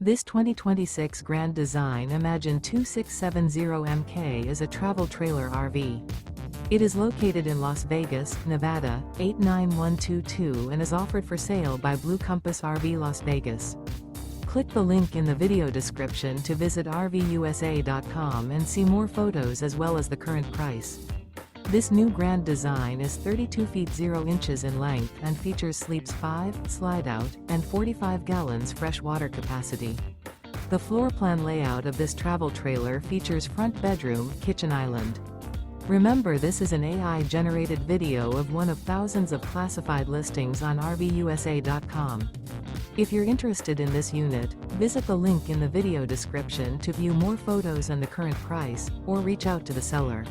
This 2026 Grand Design Imagine 2670MK is a travel trailer RV. It is located in Las Vegas, Nevada, 89122 and is offered for sale by Blue Compass RV Las Vegas. Click the link in the video description to visit RVUSA.com and see more photos as well as the current price. This new Grand Design is 32 feet 0 inches in length and features sleeps 5, slide-out, and 45 gallons fresh water capacity. The floor plan layout of this travel trailer features front bedroom, kitchen island. Remember, this is an AI-generated video of one of thousands of classified listings on RVUSA.com. If you're interested in this unit, visit the link in the video description to view more photos and the current price, or reach out to the seller.